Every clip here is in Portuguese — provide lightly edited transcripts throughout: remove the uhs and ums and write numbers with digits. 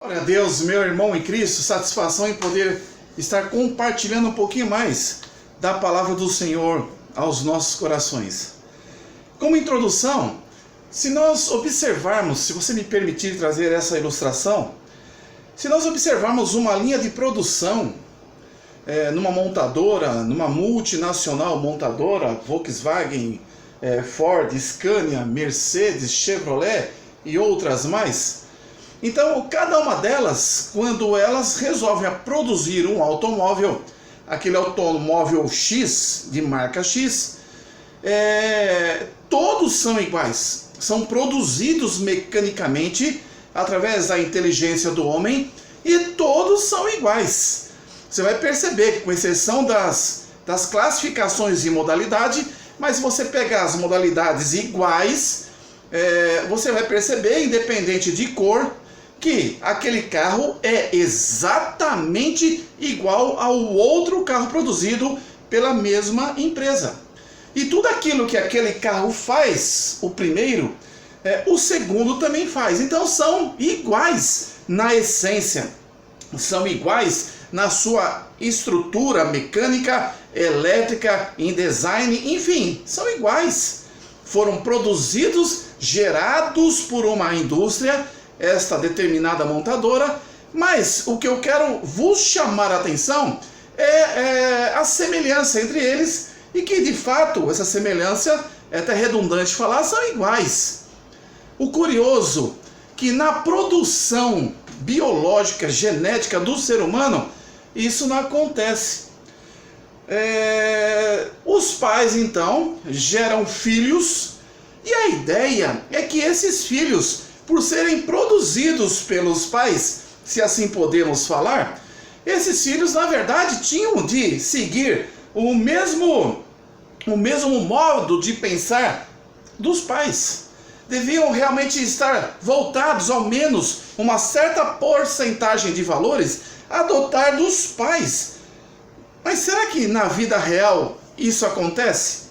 Glória a Deus, meu irmão em Cristo, satisfação em poder estar compartilhando um pouquinho mais da palavra do Senhor aos nossos corações. Como introdução, se nós observarmos, se você me permitir trazer essa ilustração, se nós observarmos uma linha de produção numa montadora, numa multinacional montadora, Volkswagen, Ford, Scania, Mercedes, Chevrolet e outras mais. Então, cada uma delas, quando elas resolvem produzir um automóvel, aquele automóvel X, de marca X, todos são iguais, são produzidos mecanicamente através da inteligência do homem e todos são iguais. Você vai perceber, com exceção das classificações de modalidade, mas se você pegar as modalidades iguais, você vai perceber, independente de cor, que aquele carro é exatamente igual ao outro carro produzido pela mesma empresa. E tudo aquilo que aquele carro faz, o primeiro, o segundo também faz. Então são iguais na essência, são iguais na sua estrutura mecânica, elétrica, em design, enfim, são iguais. Foram produzidos, gerados por uma indústria, esta determinada montadora, mas o que eu quero vos chamar a atenção é a semelhança entre eles, e que de fato essa semelhança, é até redundante falar, são iguais. O curioso que na produção biológica, genética do ser humano, isso não acontece. Os pais então geram filhos, e a ideia é que esses filhos, por serem produzidos pelos pais, se assim podemos falar, esses filhos na verdade tinham de seguir o mesmo modo de pensar dos pais. Deviam realmente estar voltados, ao menos uma certa porcentagem de valores, a adotar dos pais. Mas será que na vida real isso acontece?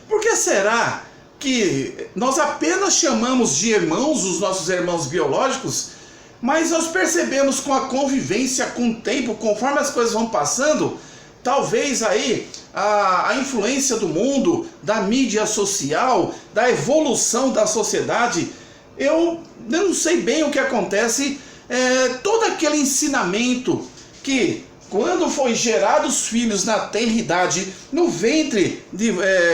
Por que será que nós apenas chamamos de irmãos os nossos irmãos biológicos, mas nós percebemos com a convivência, com o tempo, conforme as coisas vão passando, talvez aí a influência do mundo, da mídia social, da evolução da sociedade, eu não sei bem o que acontece, todo aquele ensinamento que quando foi gerados os filhos na tenridade, no ventre,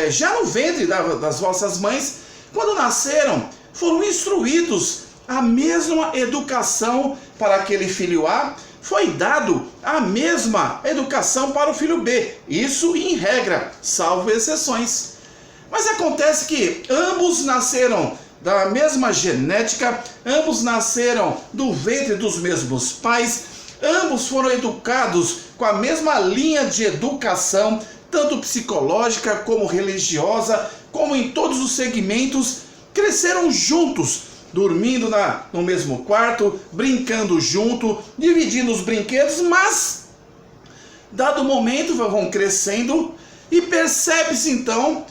já no ventre das vossas mães, quando nasceram, foram instruídos a mesma educação para aquele filho A, foi dado a mesma educação para o filho B. Isso em regra, salvo exceções. Mas acontece que ambos nasceram da mesma genética, ambos nasceram do ventre dos mesmos pais, ambos foram educados com a mesma linha de educação, tanto psicológica como religiosa, como em todos os segmentos, cresceram juntos, dormindo no mesmo quarto, brincando junto, dividindo os brinquedos, mas, dado o momento, vão crescendo e percebe-se então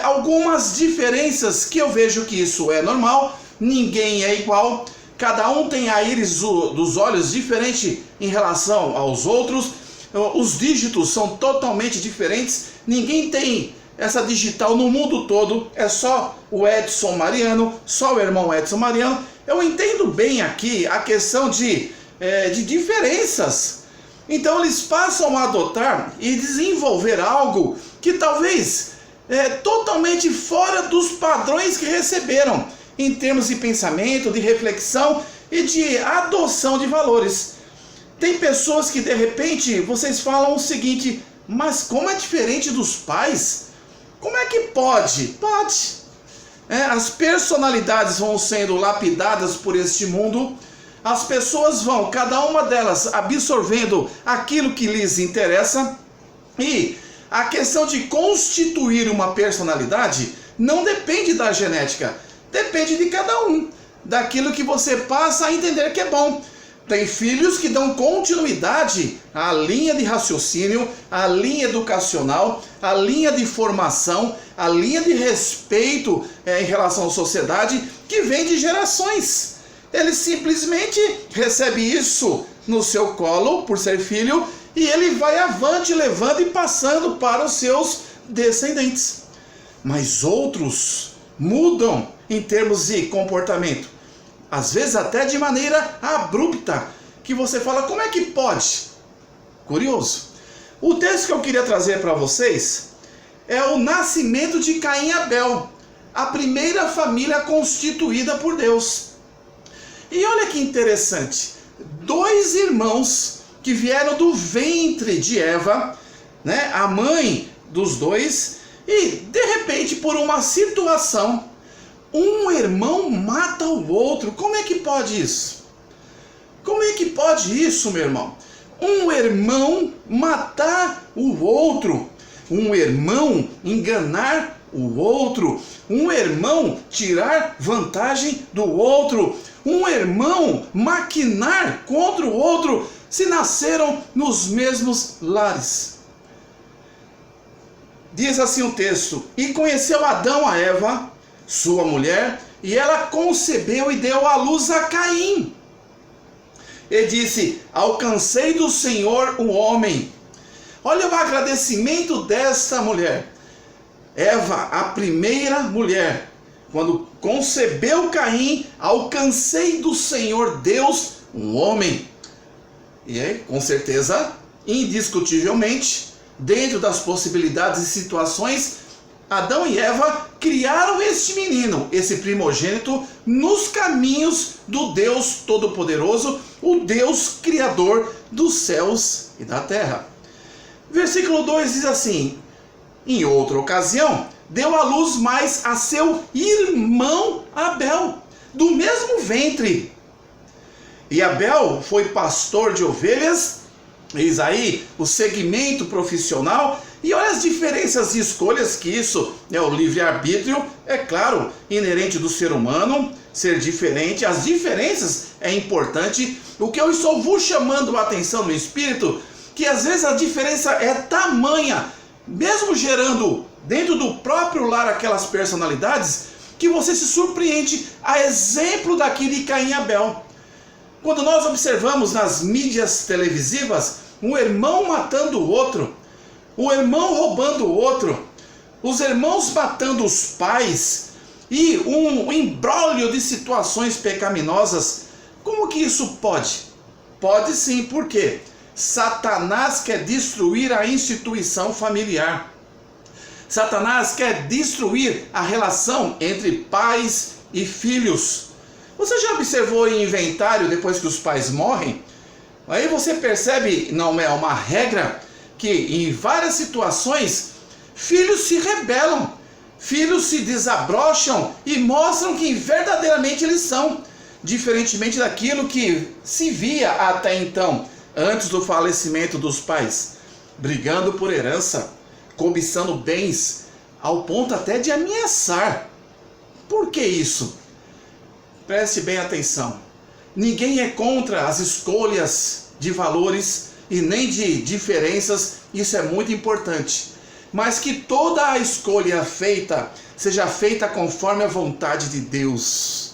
algumas diferenças que eu vejo que isso é normal, ninguém é igual. Cada um tem a íris dos olhos diferente em relação aos outros. Os dígitos são totalmente diferentes. Ninguém tem essa digital no mundo todo. É só o Edson Mariano, só o irmão Edson Mariano. Eu entendo bem aqui a questão de diferenças. Então eles passam a adotar e desenvolver algo que talvez totalmente fora dos padrões que receberam, em termos de pensamento, de reflexão e de adoção de valores. Tem pessoas que de repente vocês falam o seguinte: mas como é diferente dos pais? Como é que pode? Pode. As personalidades vão sendo lapidadas por este mundo, as pessoas vão, cada uma delas, absorvendo aquilo que lhes interessa, e a questão de constituir uma personalidade não depende da genética. Depende de cada um, daquilo que você passa a entender que é bom. Tem filhos que dão continuidade à linha de raciocínio, à linha educacional, à linha de formação, à linha de respeito em relação à sociedade, que vem de gerações. ele simplesmente recebe isso no seu colo, por ser filho, e ele vai avante, levando e passando para os seus descendentes. Mas outros mudam em termos de comportamento, às vezes até de maneira abrupta, que você fala, como é que pode? Curioso. O texto que eu queria trazer para vocês é o nascimento de Caim e Abel, a primeira família constituída por Deus. E olha que interessante, dois irmãos que vieram do ventre de Eva, né, a mãe dos dois, e de repente, por uma situação, um irmão mata o outro. Como é que pode isso? Como é que pode isso, meu irmão? Um irmão matar o outro, um irmão enganar o outro, um irmão tirar vantagem do outro, um irmão maquinar contra o outro, se nasceram nos mesmos lares. Diz assim o texto: e conheceu Adão a Eva, sua mulher, e ela concebeu e deu à luz a Caim. E disse: alcancei do Senhor um homem. Olha o agradecimento desta mulher. Eva, a primeira mulher, quando concebeu Caim, alcancei do Senhor Deus um homem. E aí, com certeza, indiscutivelmente, dentro das possibilidades e situações, Adão e Eva criaram este menino, esse primogênito, nos caminhos do Deus Todo-Poderoso, o Deus Criador dos céus e da terra. Versículo 2 diz assim: em outra ocasião, deu à luz mais a seu irmão Abel, do mesmo ventre. E Abel foi pastor de ovelhas. Eis aí o segmento profissional. E olha as diferenças de escolhas, que isso é o livre-arbítrio, é claro, inerente do ser humano, ser diferente. As diferenças é importante. O que eu estou vos chamando a atenção no espírito, que às vezes a diferença é tamanha, mesmo gerando dentro do próprio lar aquelas personalidades, que você se surpreende, a exemplo daqui de Caim e Abel. Quando nós observamos nas mídias televisivas, um irmão matando o outro, o irmão roubando o outro, os irmãos matando os pais, e um imbróglio de situações pecaminosas, como que isso pode? Pode sim, por quê? Satanás quer destruir a instituição familiar. Satanás quer destruir a relação entre pais e filhos. Você já observou em inventário, depois que os pais morrem? Aí você percebe, não é uma regra, que em várias situações, filhos se rebelam, filhos se desabrocham e mostram quem verdadeiramente eles são, diferentemente daquilo que se via até então, antes do falecimento dos pais, brigando por herança, cobiçando bens, ao ponto até de ameaçar. Por que isso? Preste bem atenção. Ninguém é contra as escolhas de valores e nem de diferenças, isso é muito importante. Mas que toda a escolha feita seja feita conforme a vontade de Deus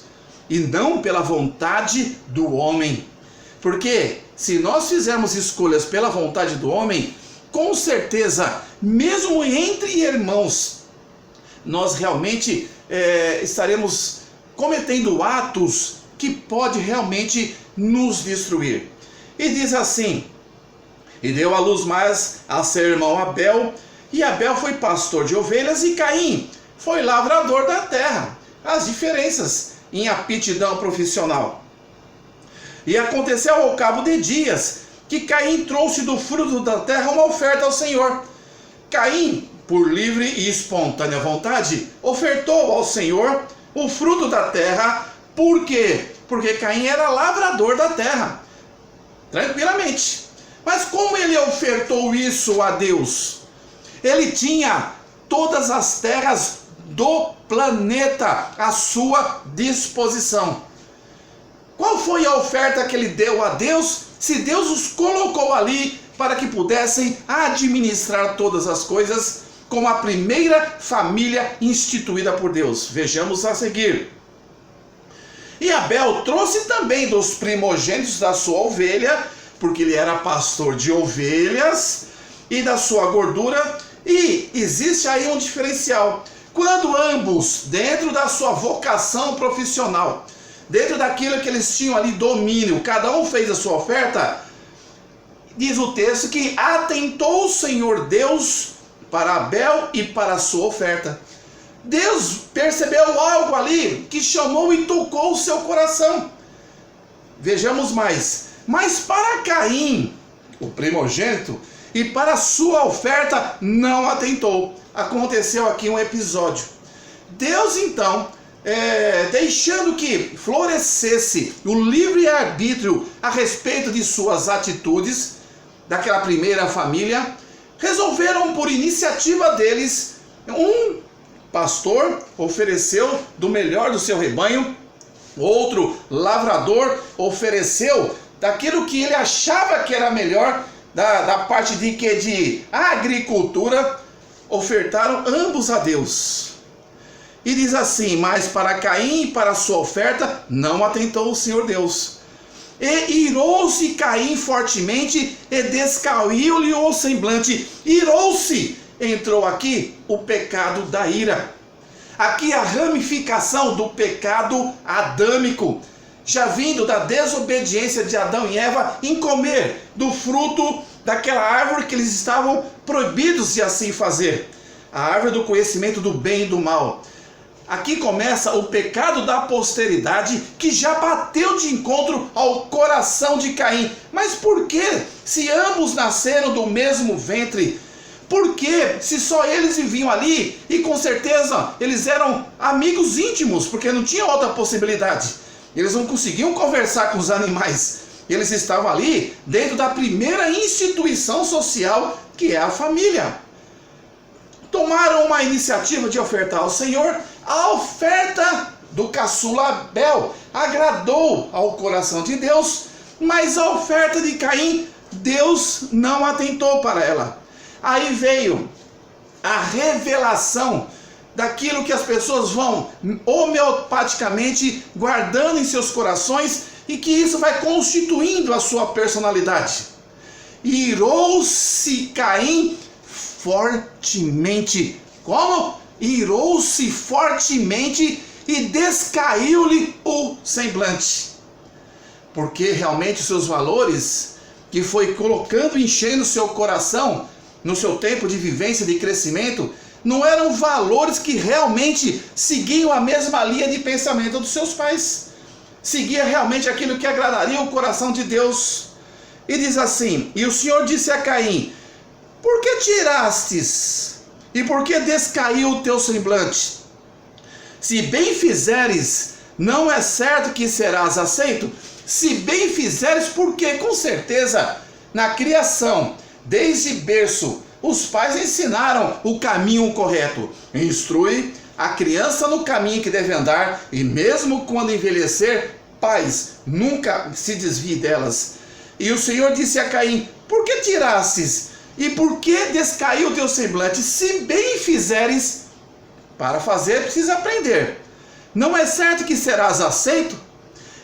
e não pela vontade do homem. Porque se nós fizermos escolhas pela vontade do homem, com certeza, mesmo entre irmãos, nós realmente estaremos cometendo atos que pode realmente nos destruir. E diz assim: e deu à luz mais a seu irmão Abel, e Abel foi pastor de ovelhas, e Caim foi lavrador da terra. As diferenças em aptidão profissional. E aconteceu ao cabo de dias, que Caim trouxe do fruto da terra uma oferta ao Senhor. Caim, por livre e espontânea vontade, ofertou ao Senhor o fruto da terra. Por quê? Porque Caim era lavrador da terra, tranquilamente. Mas como ele ofertou isso a Deus? Ele tinha todas as terras do planeta à sua disposição. Qual foi a oferta que ele deu a Deus, se Deus os colocou ali para que pudessem administrar todas as coisas como a primeira família instituída por Deus? Vejamos a seguir. E Abel trouxe também dos primogênitos da sua ovelha, porque ele era pastor de ovelhas, e da sua gordura. E existe aí um diferencial. Quando ambos, dentro da sua vocação profissional, dentro daquilo que eles tinham ali domínio, cada um fez a sua oferta, diz o texto que atentou o Senhor Deus para Abel e para a sua oferta. Deus percebeu algo ali que chamou e tocou o seu coração. Vejamos mais. Mas para Caim, o primogênito, e para a sua oferta não atentou. Aconteceu aqui um episódio. Deus então, deixando que florescesse o livre-arbítrio a respeito de suas atitudes, daquela primeira família, resolveram por iniciativa deles, um pastor ofereceu do melhor do seu rebanho, outro lavrador ofereceu daquilo que ele achava que era melhor, da parte de agricultura, ofertaram ambos a Deus. E diz assim: mas para Caim e para a sua oferta não atentou o Senhor Deus. E irou-se Caim fortemente e descaiu-lhe o semblante. Irou-se. Entrou aqui o pecado da ira. Aqui a ramificação do pecado adâmico, já vindo da desobediência de Adão e Eva em comer do fruto daquela árvore que eles estavam proibidos de assim fazer, a árvore do conhecimento do bem e do mal. Aqui começa o pecado da posteridade, que já bateu de encontro ao coração de Caim. Mas por que, se ambos nasceram do mesmo ventre? Por que, se só eles viviam ali, e com certeza eles eram amigos íntimos, porque não tinha outra possibilidade? Eles não conseguiam conversar com os animais. Eles estavam ali dentro da primeira instituição social, que é a família. Tomaram uma iniciativa de ofertar ao Senhor. A oferta do caçula Abel agradou ao coração de Deus, mas a oferta de Caim, Deus não atentou para ela. Aí veio a revelação daquilo que as pessoas vão homeopaticamente guardando em seus corações, e que isso vai constituindo a sua personalidade. Irou-se Caim fortemente. Como? Irou-se fortemente e descaiu-lhe o semblante. Porque realmente os seus valores, que foi colocando, enchendo o seu coração, no seu tempo de vivência, de crescimento, não eram valores que realmente seguiam a mesma linha de pensamento dos seus pais. Seguia realmente aquilo que agradaria o coração de Deus. E diz assim: e o Senhor disse a Caim: por que tirastes? E por que descaiu o teu semblante? Se bem fizeres, não é certo que serás aceito? Se bem fizeres, porque com certeza, na criação, desde berço, os pais ensinaram o caminho correto. Instrui a criança no caminho que deve andar, e mesmo quando envelhecer, pais, nunca se desvie delas. E o Senhor disse a Caim: por que tirastes? E por que descaiu o teu semblante? Se bem fizeres, para fazer precisa aprender. Não é certo que serás aceito?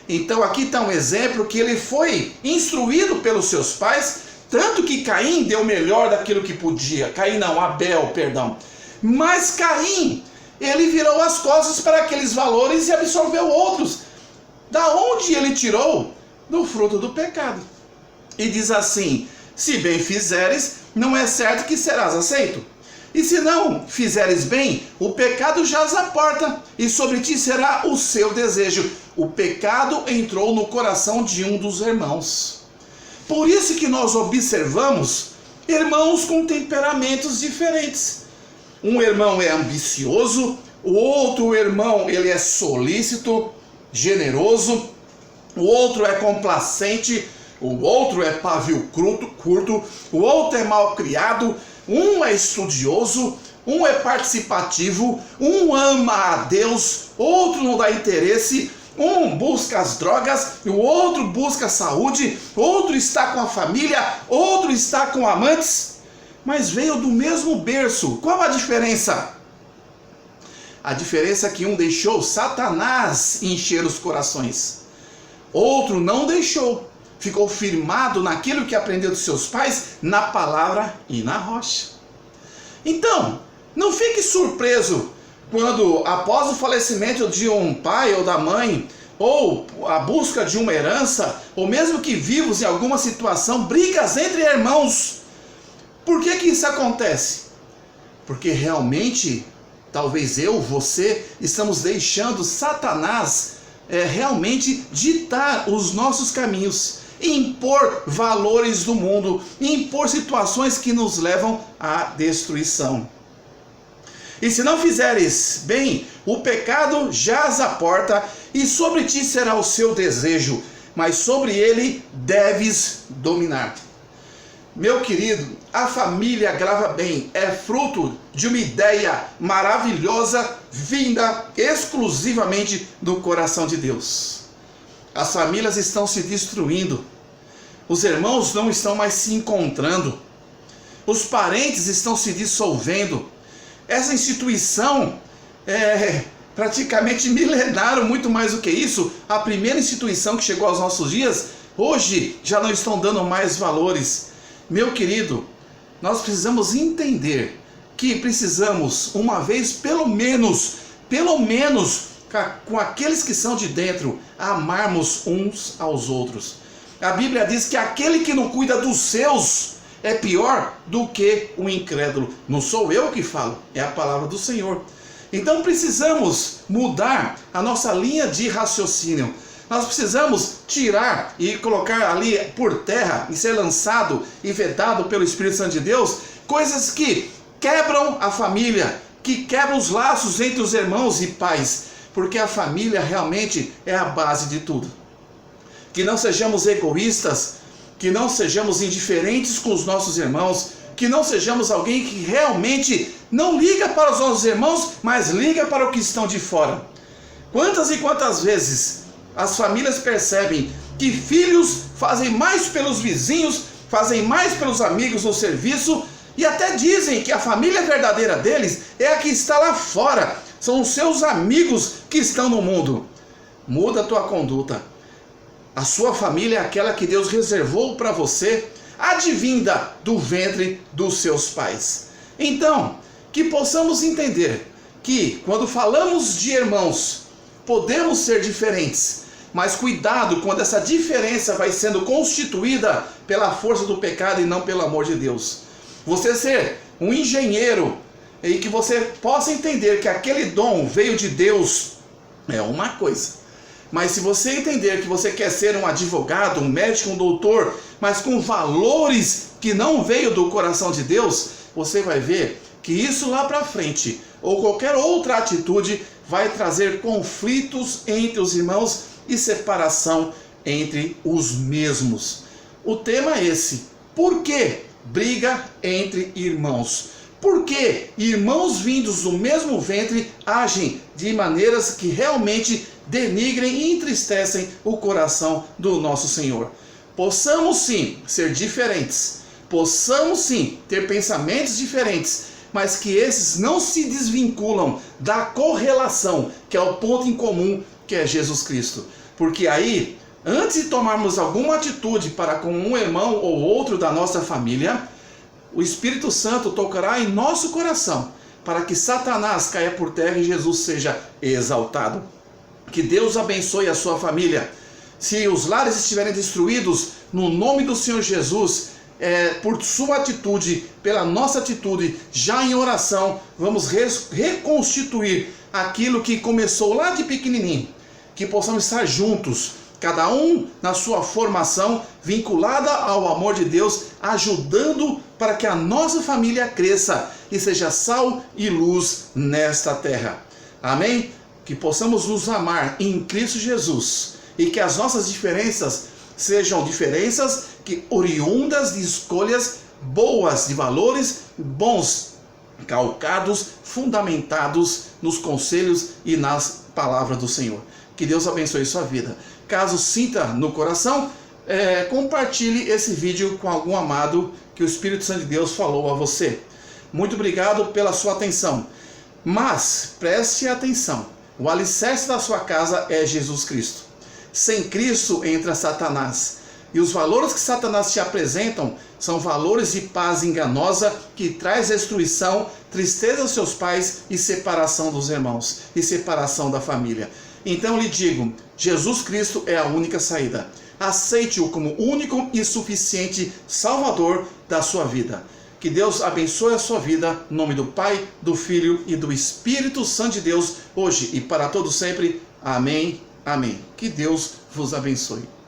Então aqui está um exemplo que ele foi instruído pelos seus pais, tanto que Caim deu o melhor daquilo que podia. Abel, perdão. Mas Caim, ele virou as costas para aqueles valores e absorveu outros. Da onde ele tirou? Do fruto do pecado. E diz assim: se bem fizeres, não é certo que serás aceito. E se não fizeres bem, o pecado jaz à porta, e sobre ti será o seu desejo. O pecado entrou no coração de um dos irmãos. Por isso que nós observamos irmãos com temperamentos diferentes. Um irmão é ambicioso, o outro irmão ele é solícito, generoso, o outro é complacente, o outro é pavio curto, o outro é mal criado, um é estudioso, um é participativo, um ama a Deus, outro não dá interesse, um busca as drogas, o outro busca a saúde, outro está com a família, outro está com amantes, mas veio do mesmo berço. Qual a diferença? A diferença é que um deixou Satanás encher os corações. Outro não deixou. Ficou firmado naquilo que aprendeu dos seus pais, na palavra e na rocha. Então, não fique surpreso quando, após o falecimento de um pai ou da mãe, ou a busca de uma herança, ou mesmo que vivos em alguma situação, brigas entre irmãos. Por que isso acontece? Porque realmente, talvez eu, você, estamos deixando Satanás realmente ditar os nossos caminhos, impor valores do mundo, impor situações que nos levam à destruição. E se não fizeres bem, o pecado jaz à porta, e sobre ti será o seu desejo, mas sobre ele deves dominar. Meu querido, a família grava bem, é fruto de uma ideia maravilhosa vinda exclusivamente do coração de Deus. As famílias estão se destruindo, os irmãos não estão mais se encontrando, os parentes estão se dissolvendo. Essa instituição é praticamente milenar, muito mais do que isso. A primeira instituição que chegou aos nossos dias, hoje já não estão dando mais valores. Meu querido, nós precisamos entender que precisamos, uma vez pelo menos, com aqueles que são de dentro, amarmos uns aos outros. A Bíblia diz que aquele que não cuida dos seus é pior do que o incrédulo. Não sou eu que falo, é a palavra do Senhor. Então precisamos mudar a nossa linha de raciocínio. Nós precisamos tirar e colocar ali por terra e ser lançado e vedado pelo Espírito Santo de Deus coisas que quebram a família, que quebram os laços entre os irmãos e pais, porque a família realmente é a base de tudo. Que não sejamos egoístas, que não sejamos indiferentes com os nossos irmãos, que não sejamos alguém que realmente não liga para os nossos irmãos, mas liga para o que estão de fora. Quantas e quantas vezes as famílias percebem que filhos fazem mais pelos vizinhos, fazem mais pelos amigos no serviço, e até dizem que a família verdadeira deles é a que está lá fora, são os seus amigos que estão no mundo. Muda a tua conduta. A sua família é aquela que Deus reservou para você, advinda do ventre dos seus pais. Então, que possamos entender que quando falamos de irmãos, podemos ser diferentes, mas cuidado quando essa diferença vai sendo constituída pela força do pecado e não pelo amor de Deus. Você ser um engenheiro e que você possa entender que aquele dom veio de Deus é uma coisa. Mas se você entender que você quer ser um advogado, um médico, um doutor, mas com valores que não veio do coração de Deus, você vai ver que isso lá para frente, ou qualquer outra atitude, vai trazer conflitos entre os irmãos e separação entre os mesmos. O tema é esse. Por que briga entre irmãos? Por que irmãos vindos do mesmo ventre agem de maneiras que realmente denigrem e entristecem o coração do nosso Senhor? Possamos sim ser diferentes, possamos sim ter pensamentos diferentes, mas que esses não se desvinculam da correlação, que é o ponto em comum, que é Jesus Cristo. Porque aí, antes de tomarmos alguma atitude para com um irmão ou outro da nossa família, o Espírito Santo tocará em nosso coração, para que Satanás caia por terra e Jesus seja exaltado. Que Deus abençoe a sua família. Se os lares estiverem destruídos, no nome do Senhor Jesus, por sua atitude, pela nossa atitude, já em oração, vamos reconstituir aquilo que começou lá de pequenininho. Que possamos estar juntos, cada um na sua formação, vinculada ao amor de Deus, ajudando para que a nossa família cresça e seja sal e luz nesta terra. Amém? Que possamos nos amar em Cristo Jesus e que as nossas diferenças sejam diferenças que oriundas de escolhas boas, de valores bons, calcados, fundamentados nos conselhos e nas palavras do Senhor. Que Deus abençoe sua vida. Caso sinta no coração, compartilhe esse vídeo com algum amado que o Espírito Santo de Deus falou a você. Muito obrigado pela sua atenção. Mas preste atenção, o alicerce da sua casa é Jesus Cristo. Sem Cristo entra Satanás. E os valores que Satanás te apresentam são valores de paz enganosa que traz destruição, tristeza aos seus pais e separação dos irmãos, e separação da família. Então lhe digo, Jesus Cristo é a única saída. Aceite-o como único e suficiente Salvador da sua vida. Que Deus abençoe a sua vida, em nome do Pai, do Filho e do Espírito Santo de Deus, hoje e para todo sempre. Amém, amém. Que Deus vos abençoe.